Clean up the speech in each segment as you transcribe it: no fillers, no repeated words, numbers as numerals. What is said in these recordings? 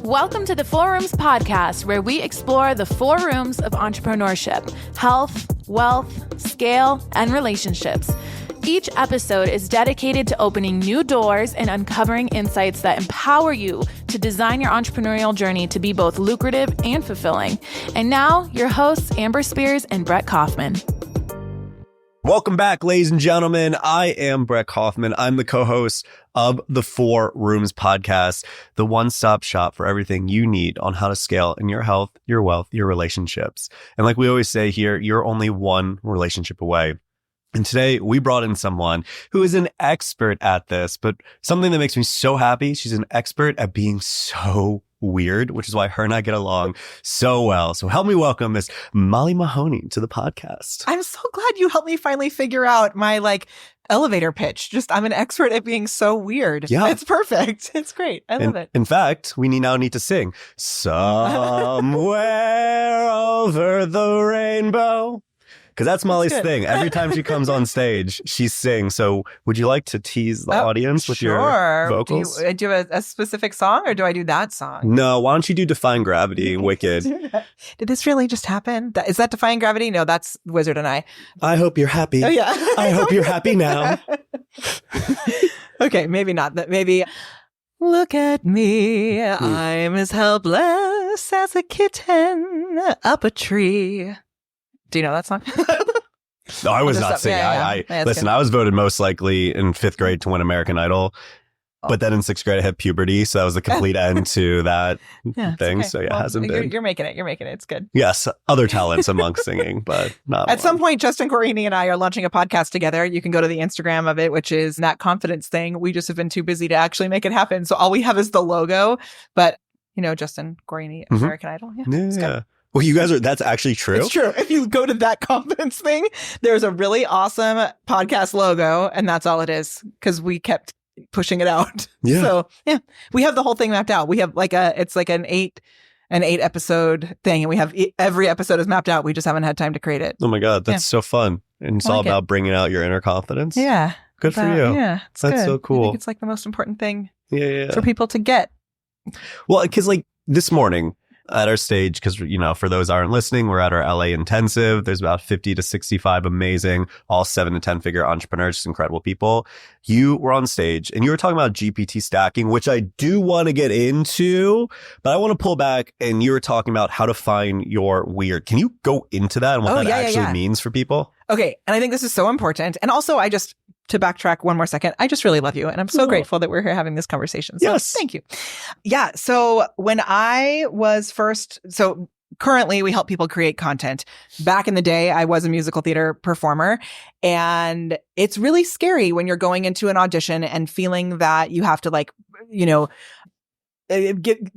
Welcome to the Four Rooms podcast, where we explore the four rooms of entrepreneurship: health, wealth, scale, and relationships. Each episode is dedicated to opening new doors and uncovering insights that empower you to design your entrepreneurial journey to be both lucrative and fulfilling. And now, your hosts, Amber Spears and Brett Kaufman. Welcome back, ladies and gentlemen. I am Brett Kaufman. I'm the co-host of the Four Rooms podcast, the one-stop shop for everything you need on how to scale in your health, your wealth, your relationships. And like we always say here, you're only one relationship away. And today we brought in someone who is an expert at this, but something that makes me so happy, she's an expert at being so weird, which is why her and I get along so well. So help me welcome Miss Molly Mahoney to the podcast. I'm so glad you helped me finally figure out my elevator pitch. I'm an expert at being so weird. Yeah. It's perfect. It's great. I love it. In fact, we now need to sing Somewhere Over the Rainbow. Because that's Molly's thing. Every time she comes on stage, she sings. So would you like to tease the audience with your vocals? Do you have a specific song, or do I do that song? No, why don't you do Defying Gravity, Wicked. Did this really just happen? Is that Defying Gravity? No, that's Wizard and I. I hope you're happy. Oh, yeah. I hope you're happy now. Okay, maybe not. Maybe... Look at me. I'm as helpless as a kitten up a tree. Do you know that song? No, I was not singing. Listen, I was voted most likely in 5th grade to win American Idol. But then in 6th grade, I hit puberty. So that was the complete end to that thing. Okay. So yeah, it hasn't been. You're making it. It's good. Yes. Other talents among singing, but not At some point, Justin Guarini and I are launching a podcast together. You can go to the Instagram of it, which is That Confidence Thing. We just have been too busy to actually make it happen. So all we have is the logo. But, Justin Guarini, American Idol. Yeah. Well, you guys that's actually true. It's true. If you go to That Confidence Thing, there's a really awesome podcast logo, and that's all it is, because we kept pushing it out. Yeah. So yeah, we have the whole thing mapped out. We have it's like an eight episode thing, and we have every episode is mapped out. We just haven't had time to create it. Oh my God, that's so fun. And it's all about bringing out your inner confidence. Yeah. Good for you. Yeah. That's so cool. I think it's the most important thing for people to get. Well, because this morning, at our stage, because, for those who aren't listening, we're at our LA intensive. There's about 50 to 65 amazing, all 7 to 10 figure entrepreneurs, just incredible people. You were on stage and you were talking about GPT stacking, which I do want to get into, but I want to pull back, and you were talking about how to find your weird. Can you go into that and what that actually means for people? Okay. And I think this is so important. And also, to backtrack one more second, I just really love you. And I'm so grateful that we're here having this conversation. So thank you. Yeah. So when I was currently we help people create content. Back in the day, I was a musical theater performer. And it's really scary when you're going into an audition and feeling that you have to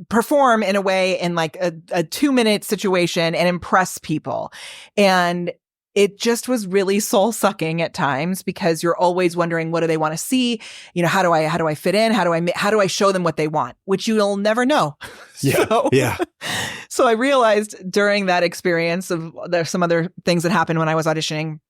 perform in a way in a 2-minute situation and impress people. And it just was really soul sucking at times, because you're always wondering, what do they want to see? How do I fit in? How do I show them what they want? Which you'll never know. Yeah. So I realized during that experience there's some other things that happened when I was auditioning,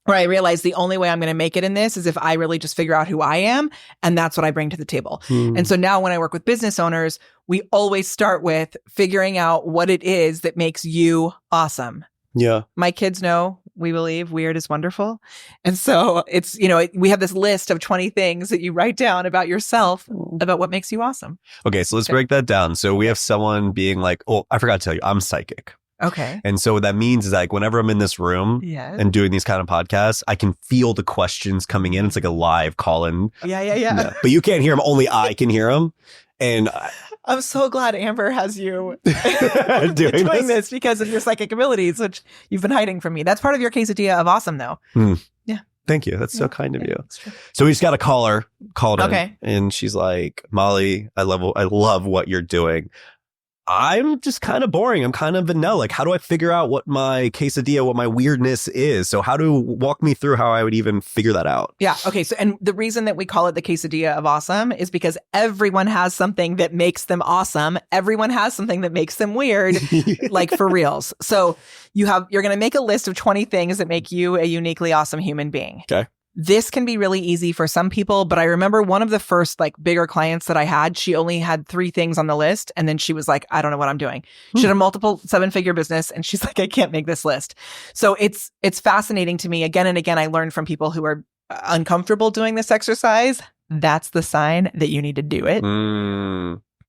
where I realized the only way I'm going to make it in this is if I really just figure out who I am, and that's what I bring to the table. And so now when I work with business owners, we always start with figuring out what it is that makes you awesome. Yeah. My kids know we believe weird is wonderful. And so it's, we have this list of 20 things that you write down about yourself, about what makes you awesome. Okay. So let's break that down. So we have someone being like, oh, I forgot to tell you, I'm psychic. Okay. And so what that means is whenever I'm in this room and doing these kind of podcasts, I can feel the questions coming in. It's like a live call-in. Yeah. But you can't hear them. Only I can hear them. And I'm so glad Amber has you doing this because of your psychic abilities, which you've been hiding from me. That's part of your quesadilla of awesome, though. Yeah. Thank you. That's so kind of you. So we just got a caller called in, and she's like, Molly, I love what you're doing. I'm just kind of boring. I'm kind of vanilla. How do I figure out what my quesadilla, what my weirdness is? So walk me through how I would even figure that out. Yeah. Okay. So, and the reason that we call it the quesadilla of awesome is because everyone has something that makes them awesome. Everyone has something that makes them weird, for reals. So you're going to make a list of 20 things that make you a uniquely awesome human being. Okay. This can be really easy for some people, but I remember one of the first like bigger clients that I had, she only had 3 things on the list. And then she was like, I don't know what I'm doing. She had a multiple 7-figure business and she's like, I can't make this list. So it's fascinating to me. Again and again, I learned from people who are uncomfortable doing this exercise. That's the sign that you need to do it.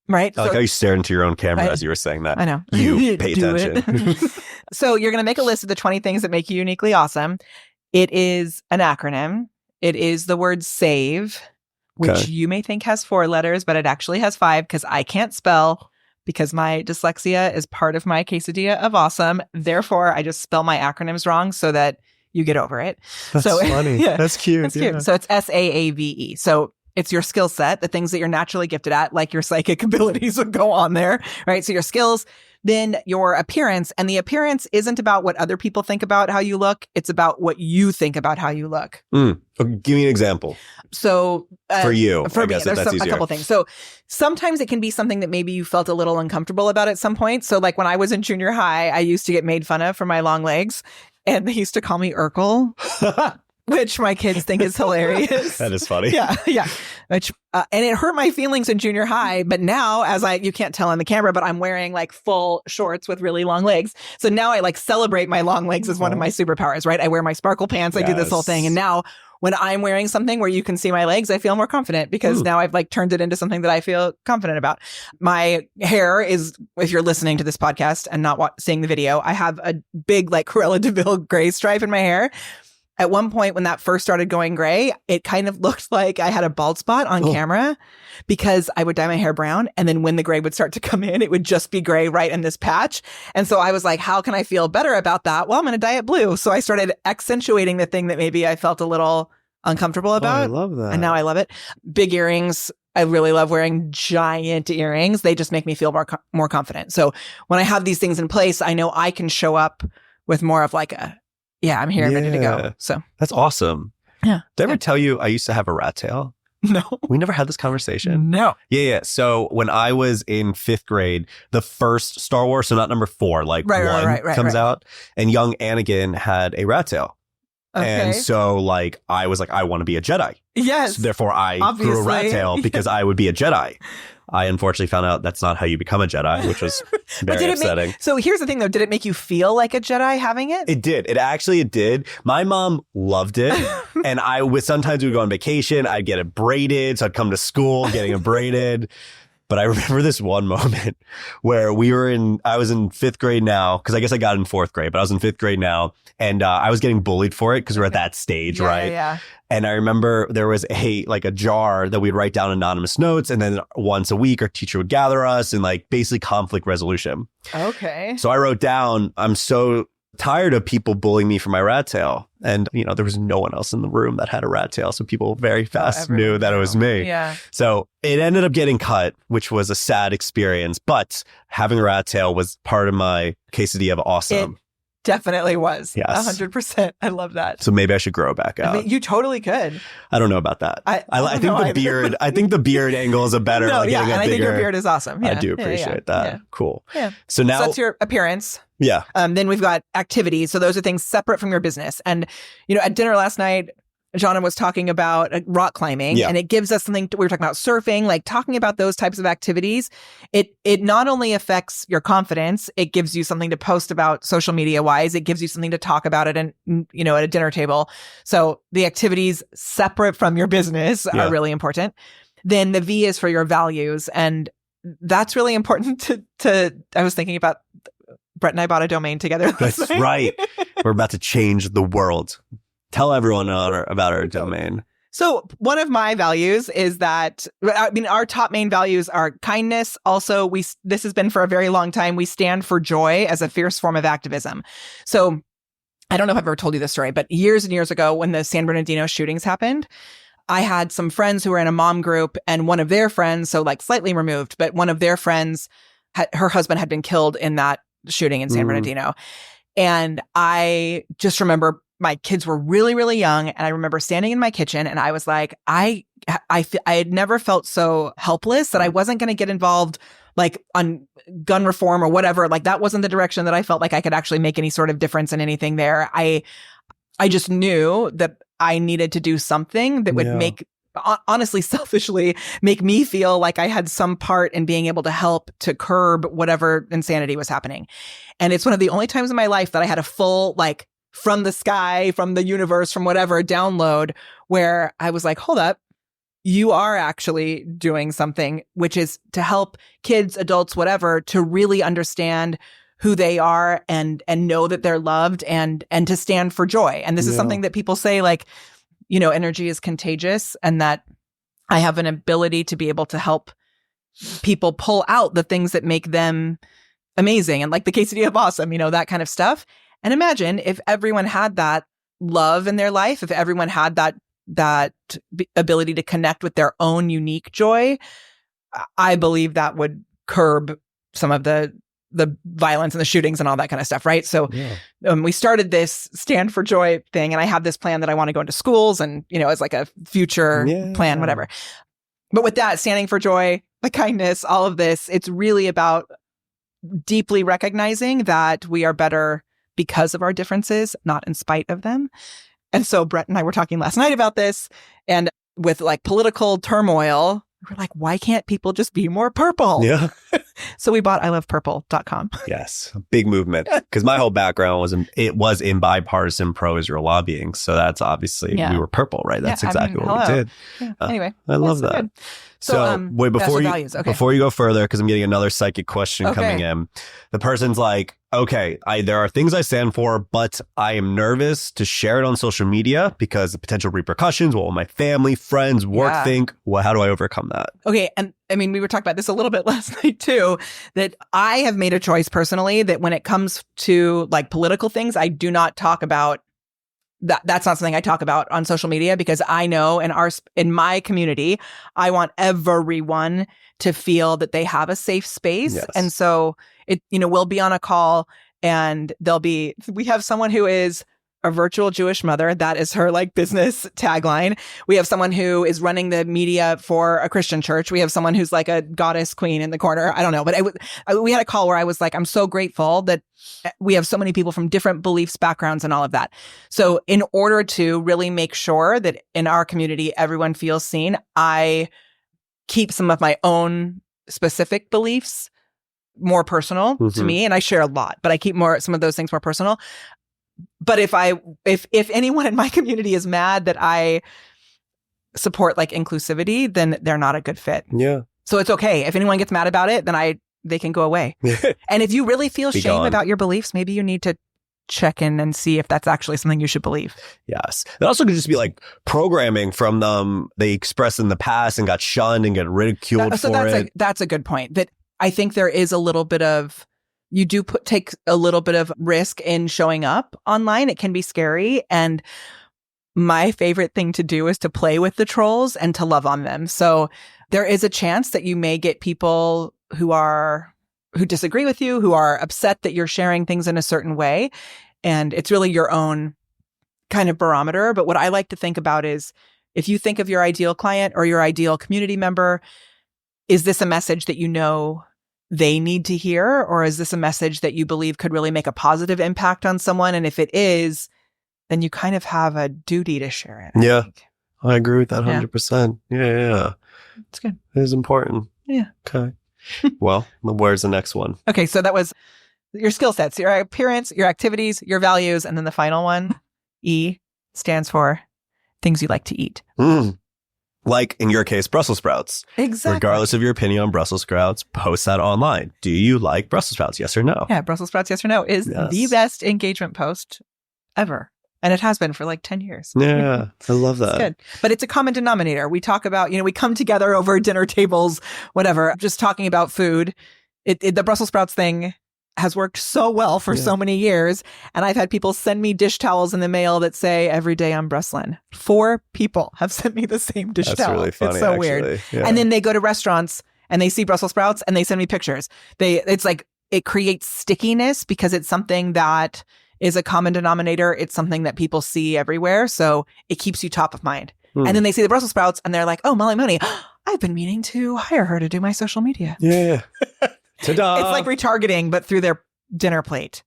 Right? I like how you stared into your own camera as you were saying that. I know. You pay attention. So you're going to make a list of the 20 things that make you uniquely awesome. It is an acronym. It is the word SAVE, which you may think has 4 letters, but it actually has 5 because I can't spell because my dyslexia is part of my quesadilla of awesome. Therefore, I just spell my acronyms wrong so that you get over it. That's funny. Yeah, that's cute. That's cute. So it's SAAVE. So it's your skill set, the things that you're naturally gifted at, like your psychic abilities would go on there, right? So your skills, then your appearance. And the appearance isn't about what other people think about how you look. It's about what you think about how you look. Give me an example. So for you, for me, there's a couple things. So sometimes it can be something that maybe you felt a little uncomfortable about at some point. So like when I was in junior high, I used to get made fun of for my long legs and they used to call me Urkel. Which my kids think is hilarious. That is funny. Yeah. Which and it hurt my feelings in junior high. But now, you can't tell on the camera, but I'm wearing like full shorts with really long legs. So now I like celebrate my long legs as one of my superpowers, right? I wear my sparkle pants. Yes. I do this whole thing. And now when I'm wearing something where you can see my legs, I feel more confident because now I've like turned it into something that I feel confident about. My hair is, if you're listening to this podcast and not seeing the video, I have a big like Cruella de Vil gray stripe in my hair. At one point when that first started going gray, it kind of looked like I had a bald spot on camera because I would dye my hair brown. And then when the gray would start to come in, it would just be gray right in this patch. And so I was like, how can I feel better about that? Well, I'm going to dye it blue. So I started accentuating the thing that maybe I felt a little uncomfortable about. I love that. And now I love it. Big earrings. I really love wearing giant earrings. They just make me feel more confident. So when I have these things in place, I know I can show up with more of like I'm here, I'm ready to go. So that's awesome. Yeah. Did I ever tell you I used to have a rat tail? No. We never had this conversation. No. Yeah. So when I was in 5th grade, the first Star Wars, so not number 4, like one comes out, and young Anakin had a rat tail. Okay. And so like I was like, I want to be a Jedi. Yes. So therefore I grew a rat tail because I would be a Jedi. I unfortunately found out that's not how you become a Jedi, which was very upsetting. So here's the thing, though. Did it make you feel like a Jedi having it? It did. It did. My mom loved it. And sometimes we would go on vacation. I'd get it braided. So I'd come to school getting it braided. But I remember this one moment where I was in 5th grade now, because I guess I got in 4th grade, but I was in 5th grade now. And I was getting bullied for it because we're at that stage, right? Yeah. And I remember there was a jar that we'd write down anonymous notes. And then once a week, our teacher would gather us and like basically conflict resolution. Okay. So I wrote down, I'm so tired of people bullying me for my rat tail. And, there was no one else in the room that had a rat tail. So people very fast knew that it was me. Yeah. So it ended up getting cut, which was a sad experience. But having a rat tail was part of my quesadilla of awesome. Definitely was. Yes. 100%. I love that. So maybe I should grow back out. I mean, you totally could. I don't know about that. I think the beard. I think the beard angle is a better. I think your beard is awesome. Yeah. I do appreciate that. Yeah. Cool. Yeah. So now that's your appearance. Yeah. Then we've got activities. So those are things separate from your business. And at dinner last night, Jonna was talking about rock climbing, and it gives us something. We were talking about surfing, like talking about those types of activities. It not only affects your confidence, it gives you something to post about social media wise. It gives you something to talk about at at a dinner table. So the activities separate from your business are really important. Then the V is for your values, and that's really important to. I was thinking about Brett and I bought a domain together. That's right. We're about to change the world. Tell everyone about our domain. So one of my values is that, our top main values are kindness. Also, this has been for a very long time. We stand for joy as a fierce form of activism. So I don't know if I've ever told you this story, but years and years ago when the San Bernardino shootings happened, I had some friends who were in a mom group, and one of their friends, so like slightly removed, but one of their friends, her husband had been killed in that shooting in San Bernardino. And I just remember my kids were really, really young. And I remember standing in my kitchen and I was like, I had never felt so helpless that I wasn't going to get involved like on gun reform or whatever. Like that wasn't the direction that I felt like I could actually make any sort of difference in anything there. I just knew that I needed to do something that would make, honestly, selfishly, make me feel like I had some part in being able to help to curb whatever insanity was happening. And it's one of the only times in my life that I had a full, like, from the sky, from the universe, from whatever, download where I was like, hold up, you are actually doing something, which is to help kids, adults, whatever, to really understand who they are and know that they're loved and to stand for joy. And this is something that people say, like, you know, energy is contagious, and that I have an ability to be able to help people pull out the things that make them amazing, and like the quesadilla of awesome, you know, that kind of stuff. And imagine if everyone had that love in their life, if everyone had that ability to connect with their own unique joy, I believe that would curb some of the violence and the shootings and all that kind of stuff, right? So we started this Stand for Joy thing, and I have this plan that I want to go into schools and, you know, as like a future plan, whatever. But with that, standing for joy, the kindness, all of this, it's really about deeply recognizing that we are better because of our differences, not in spite of them. And so Brett and I were talking last night about this, and with like political turmoil, we're like, why can't people just be more purple? Yeah. So we bought ilovepurple.com. Yes. A big movement. Because my whole background was in bipartisan pro-Israel lobbying. So that's obviously, we were purple, right? That's exactly what we did. Yeah. Anyway. I love that. Good. So wait, before you go further, because I'm getting another psychic question coming in. The person's like, okay, there are things I stand for, but I am nervous to share it on social media because of potential repercussions. What will my family, friends, work think? Well, how do I overcome that? Okay. And I mean, we were talking about this a little bit last night too, that I have made a choice personally that when it comes to like political things, I do not talk about that's not something I talk about on social media, because I know in my community, I want everyone to feel that they have a safe space. Yes. And so we'll be on a call and we have someone who is a virtual Jewish mother. That is her like business tagline. We have someone who is running the media for a Christian church. We have someone who's like a goddess queen in the corner. I don't know, but we had a call where I was like, I'm so grateful that we have so many people from different beliefs, backgrounds, and all of that. So in order to really make sure that in our community, everyone feels seen, I keep some of my own specific beliefs more personal to me. And I share a lot, but I keep some of those things more personal. But if anyone in my community is mad that I support like inclusivity, then they're not a good fit. Yeah. So it's okay. If anyone gets mad about it, then they can go away. And if you really feel shame about your beliefs, maybe you need to check in and see if that's actually something you should believe. Yes. It also could just be like programming from them they expressed in the past and got shunned and get ridiculed for it. That's a good point. That I think there is a little bit of, you do take a little bit of risk in showing up online. It can be scary. And my favorite thing to do is to play with the trolls and to love on them. So there is a chance that you may get people who disagree with you, who are upset that you're sharing things in a certain way. And it's really your own kind of barometer. But what I like to think about is, if you think of your ideal client or your ideal community member, is this a message that you know they need to hear? Or is this a message that you believe could really make a positive impact on someone? And if it is, then you kind of have a duty to share it. Yeah, I agree with that 100%. Yeah. It's good. It is important. Yeah. Okay. Well, where's the next one? Okay, so that was your skill sets, your appearance, your activities, your values, and then the final one, E, stands for things you like to eat. Like in your case, Brussels sprouts. Exactly. Regardless of your opinion on Brussels sprouts, post that online. Do you like Brussels sprouts? Yes or no? Yeah, Brussels sprouts, yes or no, is the best engagement post ever. And it has been for like 10 years. Yeah, I love that. It's good. But it's a common denominator. We talk about, we come together over dinner tables, whatever, just talking about food. The Brussels sprouts thing has worked so well for so many years. And I've had people send me dish towels in the mail that say, every day I'm Breslin. 4 people have sent me the same dish towel. That's really funny, it's so actually. weird. Yeah. And then they go to restaurants and they see Brussels sprouts and they send me pictures. It's like, it creates stickiness because it's something that is a common denominator. It's something that people see everywhere. So it keeps you top of mind. And then they see the Brussels sprouts and they're like, oh, Molly Mahoney, I've been meaning to hire her to do my social media. Yeah. Ta-da. It's like retargeting, but through their dinner plate.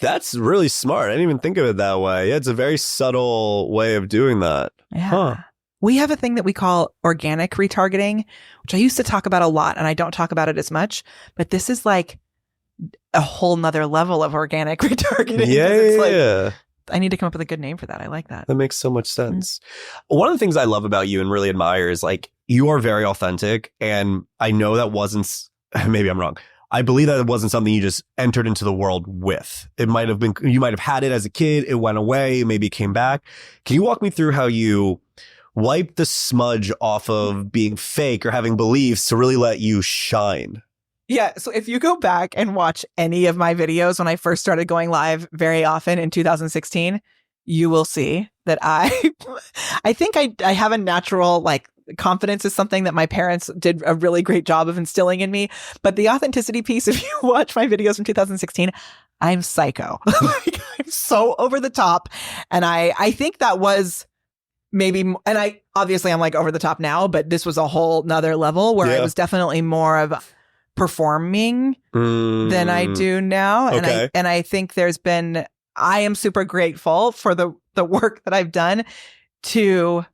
That's really smart. I didn't even think of it that way. Yeah, it's a very subtle way of doing that. Yeah. Huh. We have a thing that we call organic retargeting, which I used to talk about a lot, and I don't talk about it as much, but this is like a whole nother level of organic retargeting. Yeah. I need to come up with a good name for that. I like that. That makes so much sense. One of the things I love about you and really admire is like you are very authentic. And I know that wasn't, maybe I'm wrong. I believe that it wasn't something you just entered into the world with. It might have been, you might have had it as a kid. It went away. Maybe it came back. Can you walk me through how you wipe the smudge off of being fake or having beliefs to really let you shine? Yeah. So if you go back and watch any of my videos when I first started going live very often in 2016, you will see that I think I have a natural, like, confidence is something that my parents did a really great job of instilling in me. But the authenticity piece, if you watch my videos from 2016, I'm psycho. Like, I'm so over the top. And I think that was maybe, and I'm like over the top now, but this was a whole nother level where I was definitely more of performing than I do now. Okay. And I think I am super grateful for the work that I've done to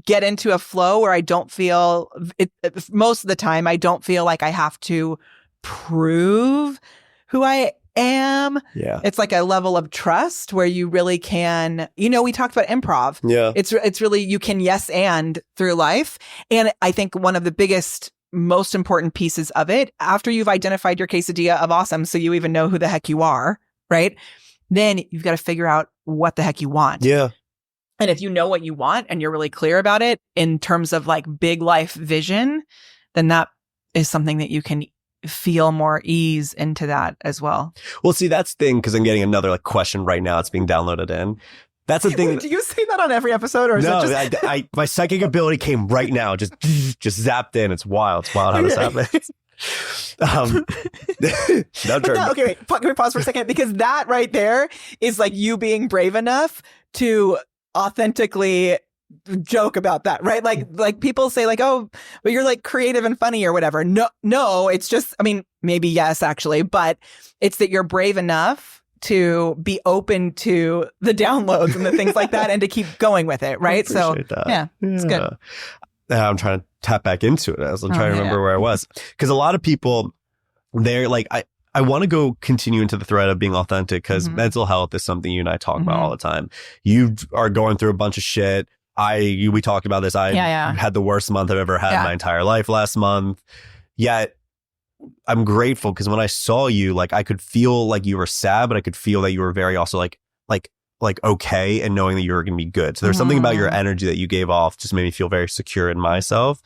get into a flow where I don't feel it. Most of the time, I don't feel like I have to prove who I am. Yeah. It's like a level of trust where you really can, we talked about improv. Yeah. It's really, you can yes and through life. And I think one of the biggest, most important pieces of it, after you've identified your quesadilla of awesome, so you even know who the heck you are, right? Then you've got to figure out what the heck you want. Yeah. And if you know what you want and you're really clear about it in terms of like big life vision, then that is something that you can feel more ease into that as well. Well, see, that's the thing, because I'm getting another like question right now. It's being downloaded in. That's the thing. Do you say that on every episode, or is no? that just... my psychic ability came right now. Just zapped in. It's wild. It's wild how this happens. Okay, wait. Can we pause for a second? Because that right there is like you being brave enough to authentically joke about that, right? Like people say like, oh, but you're like creative and funny or whatever. No, it's just, I mean, maybe yes, actually, but it's that you're brave enough to be open to the downloads and the things like that and to keep going with it, right? So yeah, it's good. I'm trying to tap back into it as I'm trying to remember where I was. Because a lot of people, they're like, I want to go continue into the thread of being authentic because mental health is something you and I talk about all the time. You are going through a bunch of shit. We talked about this. I had the worst month I've ever had in my entire life last month. Yet I'm grateful because when I saw you, like I could feel like you were sad, but I could feel that you were very also like okay and knowing that you were going to be good. So there's something about your energy that you gave off just made me feel very secure in myself.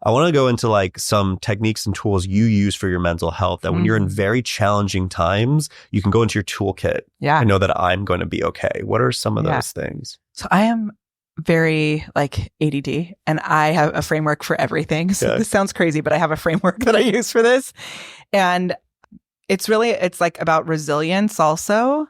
I want to go into like some techniques and tools you use for your mental health that when you're in very challenging times, you can go into your toolkit. Yeah. I know that I'm going to be okay. What are some of those things? So I am very like ADD and I have a framework for everything. So this sounds crazy, but I have a framework that I use for this. And it's like about resilience also.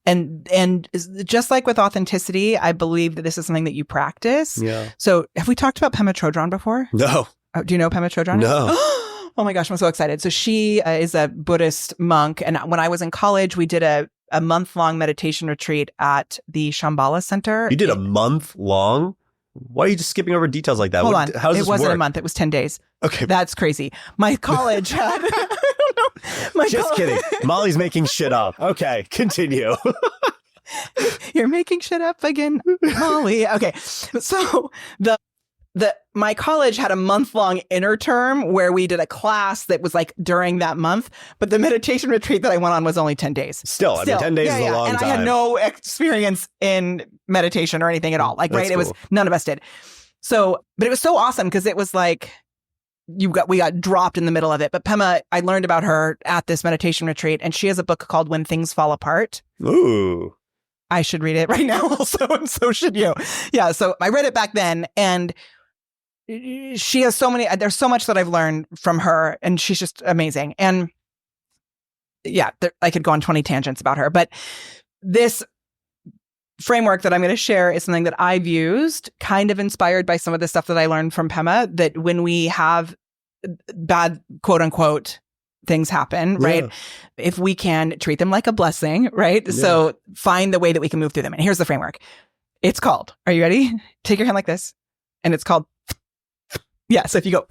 And just like with authenticity, I believe that this is something that you practice. Yeah. So have we talked about Pema Chodron before? No. Oh, do you know Pema Chodron? No. Oh my gosh, I'm so excited. So she is a Buddhist monk. And when I was in college, we did a month-long meditation retreat at the Shambhala Center. You did a month long? Why are you just skipping over details like that? Hold on. How does this work? It wasn't a month. It was 10 days. Okay. That's crazy. My college had... Kidding. Molly's making shit up. Okay, continue. You're making shit up again, Molly. Okay. So my college had a month-long inner term where we did a class that was like during that month, but the meditation retreat that I went on was only 10 days. Still, I mean, 10 days is a long time. And I had no experience in meditation or anything at all. Like, right? Cool. It was, none of us did. So, but it was so awesome because it was like, we got dropped in the middle of it. But Pema, I learned about her at this meditation retreat, and she has a book called When Things Fall Apart. Ooh. I should read it right now also, and so should you. Yeah, so I read it back then, and she has there's so much that I've learned from her, and she's just amazing. And yeah, I could go on 20 tangents about her, but this framework that I'm going to share is something that I've used, kind of inspired by some of the stuff that I learned from Pema, that when we have bad, quote unquote, things happen, right? If we can treat them like a blessing, right? Yeah. So find the way that we can move through them. And here's the framework. It's called, are you ready? Take your hand like this. And it's called, yeah. So if you go,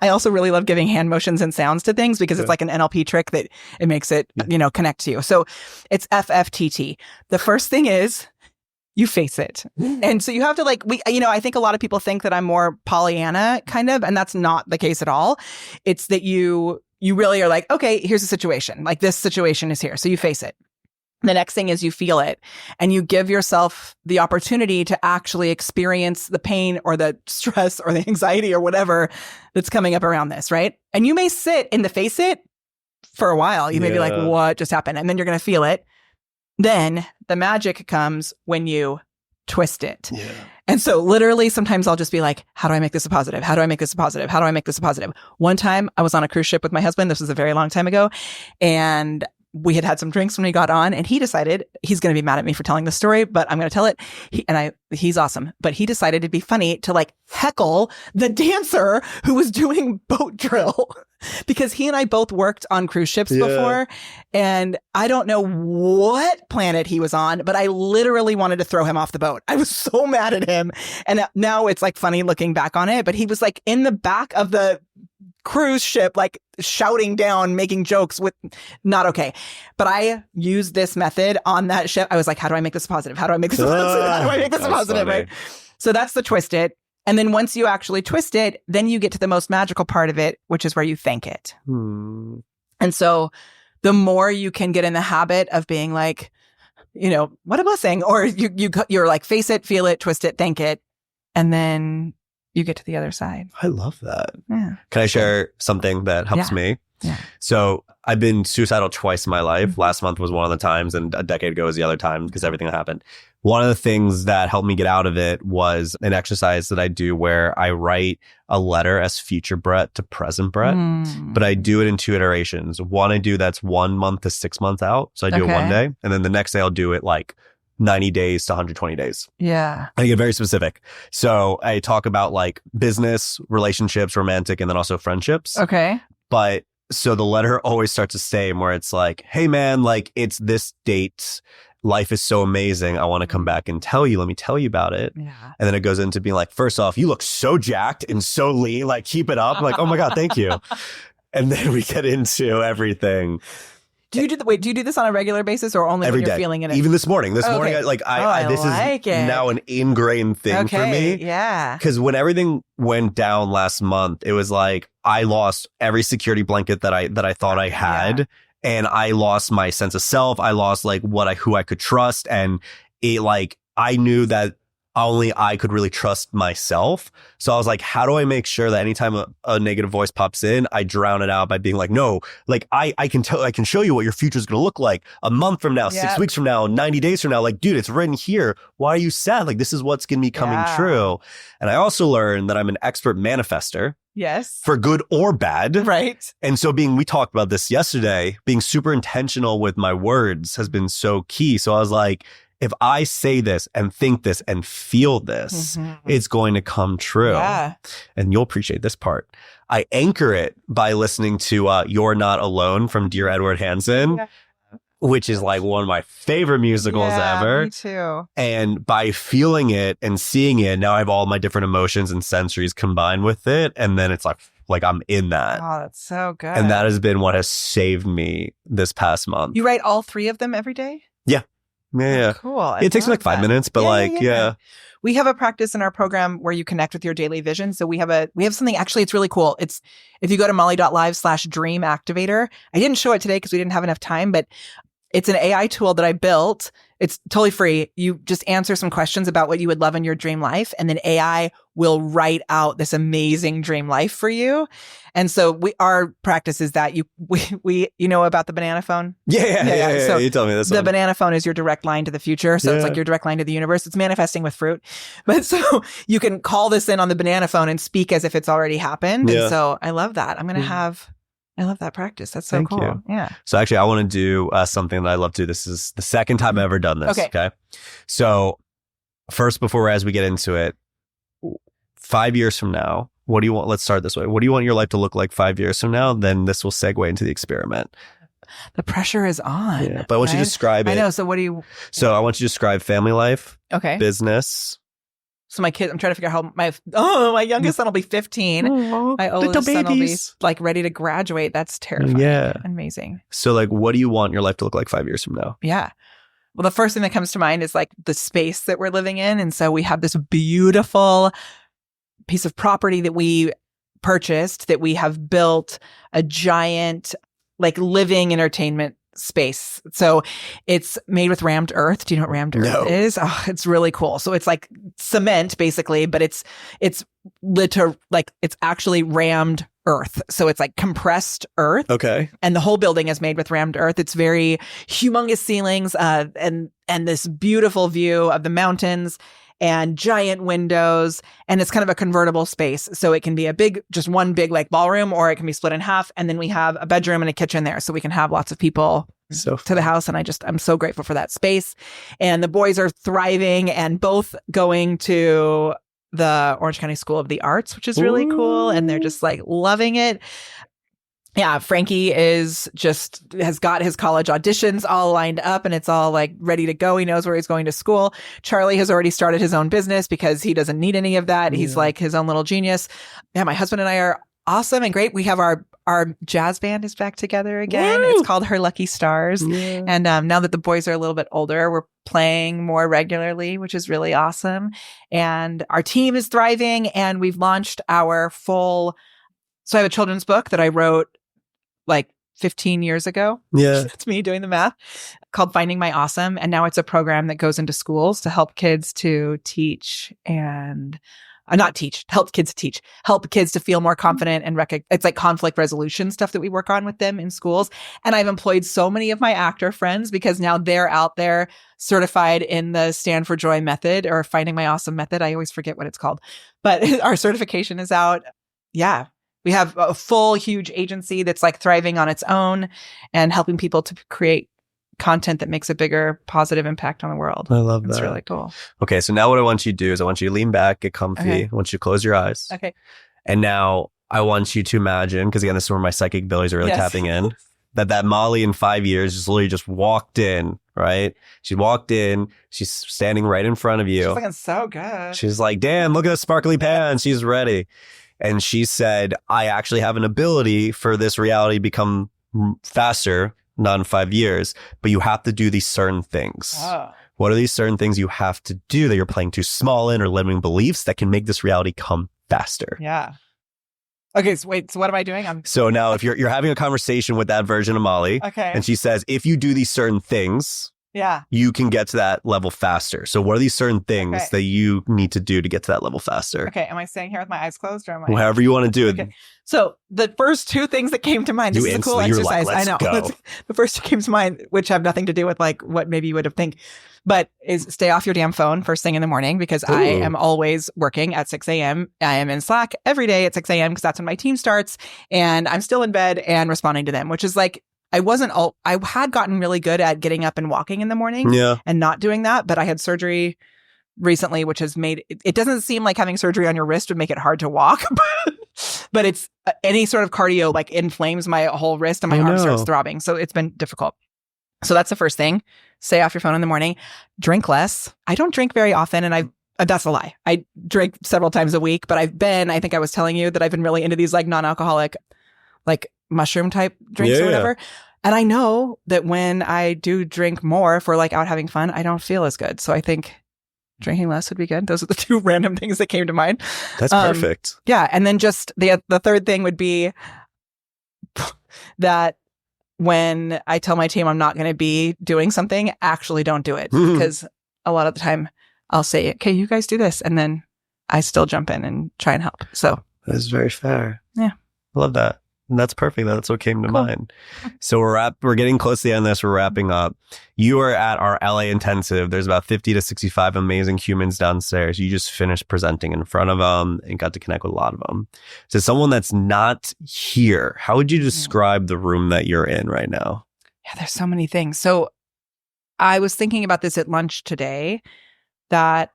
I also really love giving hand motions and sounds to things because it's like an NLP trick that it makes it, connect to you. So it's FFTT. The first thing is you face it. And so you have to I think a lot of people think that I'm more Pollyanna kind of, and that's not the case at all. It's that you really are like, okay, here's the situation. Like this situation is here. So you face it. The next thing is you feel it and you give yourself the opportunity to actually experience the pain or the stress or the anxiety or whatever that's coming up around this, right? And you may sit in the face it for a while. You may be like, what just happened? And then you're going to feel it. Then the magic comes when you twist it. Yeah. And so literally sometimes I'll just be like, how do I make this a positive? How do I make this a positive? How do I make this a positive? One time I was on a cruise ship with my husband. This was a very long time ago. And we had some drinks when we got on, and he decided he's going to be mad at me for telling the story, but I'm going to tell it. He's awesome. But he decided it'd be funny to heckle the dancer who was doing boat drill because he and I both worked on cruise ships before. And I don't know what planet he was on, but I literally wanted to throw him off the boat. I was so mad at him. And now it's funny looking back on it, but he was in the back of the cruise ship, shouting down, making jokes with not okay. But I used this method on that ship. I was like, how do I make this positive? How do I make this positive? How do I make this positive? Right. So that's the twist it. And then once you actually twist it, then you get to the most magical part of it, which is where you thank it. And so the more you can get in the habit of being what a blessing, or you're face it, feel it, twist it, thank it. And then you get to the other side. I love that. Yeah. Can I share something that helps me? Yeah. So I've been suicidal twice in my life. Last month was one of the times, and a decade ago was the other time because everything that happened. One of the things that helped me get out of it was an exercise that I do where I write a letter as future Brett to present Brett, but I do it in 2 iterations. One I do that's 1 month to 6 months out. So I do it one day, and then the next day I'll do it 90 days to 120 days. Yeah. I get very specific. So I talk about business, relationships, romantic, and then also friendships. Okay. But so the letter always starts the same where it's hey man, it's this date. Life is so amazing. I want to come back and tell you. Let me tell you about it. Yeah. And then it goes into being first off, you look so jacked and so lean. Keep it up. Oh my God, thank you. And then we get into everything. Do you do this on a regular basis or only every when you're day. feeling it? Even this morning. This morning, this is now an ingrained thing for me. Yeah. Because when everything went down last month, it was I lost every security blanket that I thought I had. Yeah. And I lost my sense of self. I lost who I could trust. And it I knew that only I could really trust myself. So I was how do I make sure that anytime a negative voice pops in, I drown it out by being no, I can show you what your future is going to look like a month from now, 6 weeks from now, 90 days from now. Dude, it's written here. Why are you sad? This is what's going to be coming true. And I also learned that I'm an expert manifester. Yes. For good or bad. Right. And so we talked about this yesterday, being super intentional with my words has been so key. So I was if I say this and think this and feel this, it's going to come true. Yeah. And you'll appreciate this part. I anchor it by listening to You're Not Alone from Dear Edward Hansen, which is one of my favorite musicals ever. Me too. And by feeling it and seeing it, now I have all my different emotions and sensories combined with it. And then it's I'm in that. Oh, that's so good. And that has been what has saved me this past month. You write all 3 of them every day? Yeah. Yeah. Oh, cool. It takes me 5 minutes, but yeah. We have a practice in our program where you connect with your daily vision. So we have something, actually, it's really cool. It's, if you go to molly.live/dream activator, I didn't show it today because we didn't have enough time, but it's an AI tool that I built. It's totally free. You just answer some questions about what you would love in your dream life, and then AI will write out this amazing dream life for you. And so our practice is that we know about the banana phone? Yeah. So you told me this. The banana phone is your direct line to the future. So it's your direct line to the universe. It's manifesting with fruit. But so you can call this in on the banana phone and speak as if it's already happened. Yeah. And so I love that. I love that practice. That's so Thank cool. You. Yeah. So actually, I want to do something that I love to do. This is the second time I've ever done this. Okay. So first, as we get into it, 5 years from now, what do you want? Let's start this way. What do you want your life to look like 5 years from now? Then this will segue into the experiment. The pressure is on. Yeah, but I want you to describe it. I know. So what do you... So I want you to describe family life. Okay. Business. So my kids, I'm trying to figure out how my youngest son will be 15. Oh, my oldest son will be like ready to graduate. That's terrifying. Yeah. Amazing. So like, what do you want your life to look like 5 years from now? Yeah. Well, the first thing that comes to mind is like the space that we're living in. And so we have this beautiful piece of property that we purchased, that we have built a giant like living entertainment space. So it's made with rammed earth. Do you know what rammed earth is? Oh, it's really cool. So it's like cement basically, but it's actually rammed earth. So it's like compressed earth. Okay. And the whole building is made with rammed earth. It's very humongous ceilings, and this beautiful view of the mountains and giant windows. And it's kind of a convertible space. So it can be just one big like ballroom, or it can be split in half. And then we have a bedroom and a kitchen there. So we can have lots of people to the house. And I'm so grateful for that space. And the boys are thriving and both going to the Orange County School of the Arts, which is really cool. And they're just like loving it. Yeah, Frankie has got his college auditions all lined up and it's all like ready to go. He knows where he's going to school. Charlie has already started his own business because he doesn't need any of that. He's like his own little genius. Yeah, my husband and I are awesome and great. We have our jazz band is back together again. Woo! It's called Her Lucky Stars. Yeah. And now that the boys are a little bit older, we're playing more regularly, which is really awesome. And our team is thriving and we've launched our so I have a children's book that I wrote like 15 years ago. Yeah. That's me doing the math, called Finding My Awesome. And now it's a program that goes into schools to help kids to teach and help kids to feel more confident and it's like conflict resolution stuff that we work on with them in schools. And I've employed so many of my actor friends because now they're out there certified in the Stand for Joy method or Finding My Awesome method. I always forget what it's called, but our certification is out. Yeah. We have a full, huge agency that's like thriving on its own and helping people to create content that makes a bigger positive impact on the world. I love that. It's really cool. Okay, so now what I want you to do is I want you to lean back, get comfy. Okay. I want you to close your eyes. Okay. And now I want you to imagine, because again, this is where my psychic abilities are really tapping in, that Molly in 5 years just walked in, right? She walked in, she's standing right in front of you. She's looking so good. She's like, damn, look at the sparkly pants. She's ready. And she said, I actually have an ability for this reality to become faster, not in 5 years, but you have to do these certain things. Oh. What are these certain things you have to do that you're playing too small in or limiting beliefs that can make this reality come faster? Yeah. Okay, so wait, so what am I doing? So now if you're having a conversation with that version of Molly, okay, and she says, if you do these certain things, you can get to that level faster. So what are these certain things that you need to do to get to that level faster? Okay. Am I staying here with my eyes closed or am I? However you want to do it. Okay. So the first two things that came to mind, this is a cool exercise. Like, I know. The first two came to mind, which have nothing to do with like what maybe you would have think, but is stay off your damn phone first thing in the morning because I am always working at 6 a.m. I am in Slack every day at 6 a.m. because that's when my team starts and I'm still in bed and responding to them, which is like, I had gotten really good at getting up and walking in the morning and not doing that. But I had surgery recently, which has made it doesn't seem like having surgery on your wrist would make it hard to walk, but it's any sort of cardio like inflames my whole wrist and my arm starts throbbing. So it's been difficult. So that's the first thing. Stay off your phone in the morning. Drink less. I don't drink very often. And that's a lie. I drink several times a week, but I think I was telling you that I've been really into these like non-alcoholic, like mushroom type drinks or whatever. And I know that when I do drink more if we're like out having fun, I don't feel as good. So I think drinking less would be good. Those are the two random things that came to mind. That's perfect. Yeah. And then just the third thing would be that when I tell my team I'm not going to be doing something, actually don't do it. Because a lot of the time I'll say, okay, you guys do this. And then I still jump in and try and help. So that is very fair. Yeah. I love that. And that's perfect. That's what came to mind. So we're getting close to the end of this. We're wrapping up. You are at our LA intensive. There's about 50 to 65 amazing humans downstairs. You just finished presenting in front of them and got to connect with a lot of them. So someone that's not here, how would you describe the room that you're in right now? Yeah, there's so many things. So I was thinking about this at lunch today that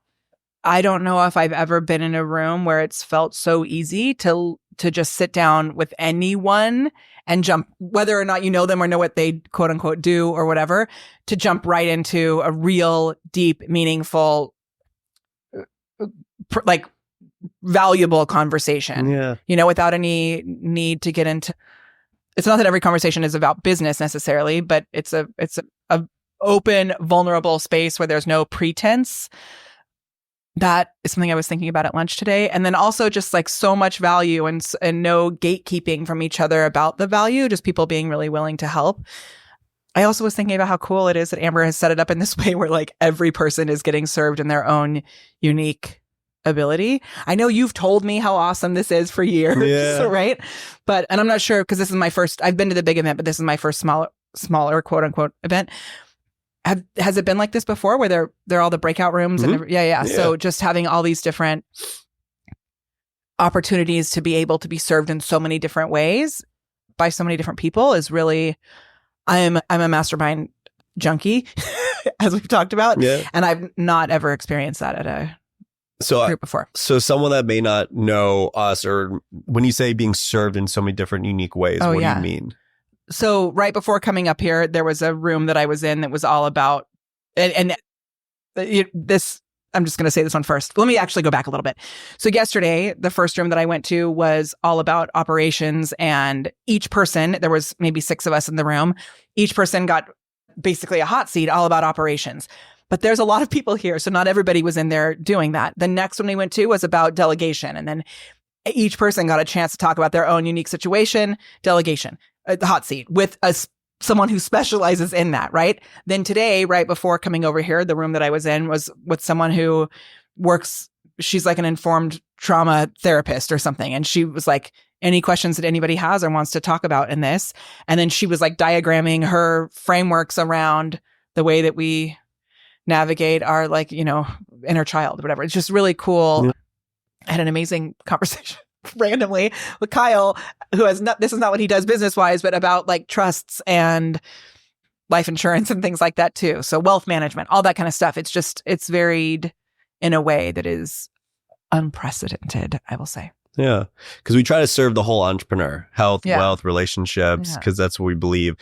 I don't know if I've ever been in a room where it's felt so easy to just sit down with anyone and jump, whether or not you know them or know what they quote unquote do or whatever, to jump right into a real, deep, meaningful, like valuable conversation. Yeah. You know, without any need to get into. It's not that every conversation is about business necessarily, but it's a open, vulnerable space where there's no pretense. That is something I was thinking about at lunch today. And then also just like so much value and no gatekeeping from each other about the value, just people being really willing to help. I also was thinking about how cool it is that Amber has set it up in this way where like every person is getting served in their own unique ability. I know you've told me how awesome this is for years, right? And I'm not sure because this is my first, I've been to the big event, but this is my first smaller quote unquote event. Has it been like this before where they're all the breakout rooms? Mm-hmm. And yeah. So just having all these different opportunities to be able to be served in so many different ways by so many different people is really, I'm a mastermind junkie, as we've talked about. Yeah. And I've not ever experienced that at a group before. So someone that may not know us, or when you say being served in so many different unique ways, what do you mean? So right before coming up here, there was a room that I was in that was all about, and this, I'm just going to say this one first. Let me actually go back a little bit. So yesterday, the first room that I went to was all about operations, and each person, there was maybe 6 of us in the room, each person got basically a hot seat all about operations. But there's a lot of people here, so not everybody was in there doing that. The next one we went to was about delegation, and then each person got a chance to talk about their own unique situation, delegation. The hot seat with someone who specializes in that, right? Then today, right before coming over here, the room that I was in was with someone who works, she's like an informed trauma therapist or something. And she was like, any questions that anybody has or wants to talk about in this. And then she was like diagramming her frameworks around the way that we navigate our like, you know, inner child, whatever. It's just really cool. Yeah. I had an amazing conversation randomly with Kyle, who has not, this is not what he does business wise, but about like trusts and life insurance and things like that too. So wealth management, all that kind of stuff. It's just, it's varied in a way that is unprecedented, I will say. Yeah. Because we try to serve the whole entrepreneur, health, wealth, relationships, because that's what we believe.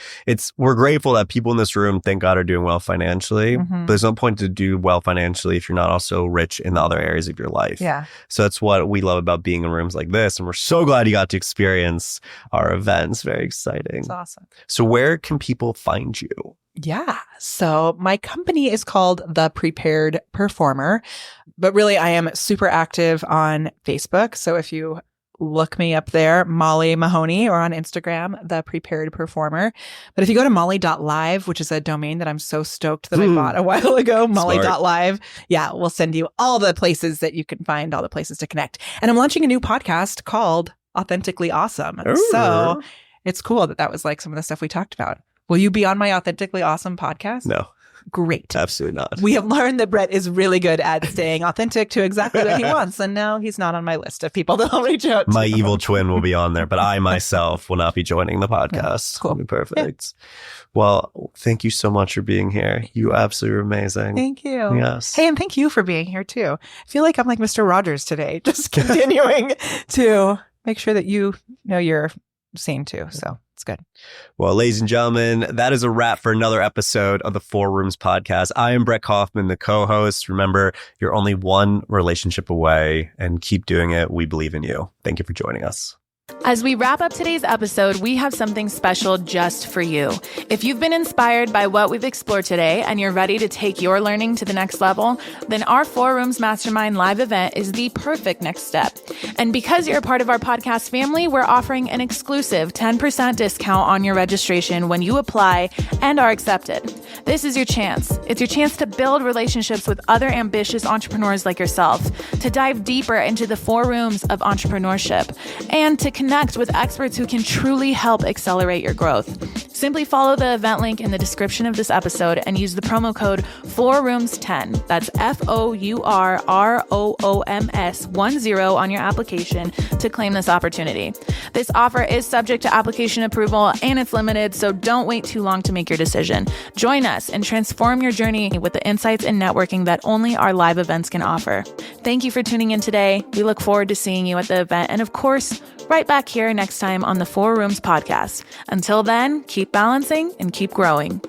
We're grateful that people in this room, thank God, are doing well financially. But there's no point to do well financially if you're not also rich in the other areas of your life. Yeah. So that's what we love about being in rooms like this. And we're so glad you got to experience our events. Very exciting. It's awesome. So where can people find you? Yeah. So my company is called The Prepared Performer, but really I am super active on Facebook. So if you look me up there, Molly Mahoney, or on Instagram, The Prepared Performer. But if you go to molly.live, which is a domain that I'm so stoked that I bought a while ago, molly.live, we'll send you all the places that you can find, all the places to connect. And I'm launching a new podcast called Authentically Awesome. Ooh. So it's cool that was like some of the stuff we talked about. Will you be on my Authentically Awesome podcast? No. Great. Absolutely not. We have learned that Brett is really good at staying authentic to exactly what he wants. And now he's not on my list of people that I'll reach out to. My evil twin will be on there, but I myself will not be joining the podcast. Cool. It'll be perfect. Yeah. Well, thank you so much for being here. You absolutely are amazing. Thank you. Yes. Hey, and thank you for being here too. I feel like I'm like Mr. Rogers today, just continuing to make sure that you know you're seen too. So it's good. Well, ladies and gentlemen, that is a wrap for another episode of the 4 Rooms podcast. I am Brett Kaufman, the co-host. Remember, you're only one relationship away, and keep doing it. We believe in you. Thank you for joining us. As we wrap up today's episode, we have something special just for you. If you've been inspired by what we've explored today and you're ready to take your learning to the next level, then our 4 Rooms Mastermind live event is the perfect next step. And because you're a part of our podcast family, we're offering an exclusive 10% discount on your registration when you apply and are accepted. This is your chance. It's your chance to build relationships with other ambitious entrepreneurs like yourself, to dive deeper into the 4 rooms of entrepreneurship, and to connect with experts who can truly help accelerate your growth. Simply follow the event link in the description of this episode and use the promo code 4rooms10. That's FOURROOMS10 on your application to claim this opportunity. This offer is subject to application approval and it's limited, so don't wait too long to make your decision. Join us and transform your journey with the insights and networking that only our live events can offer. Thank you for tuning in today. We look forward to seeing you at the event and, of course, right back here next time on the 4 Rooms podcast. Until then, keep balancing and keep growing.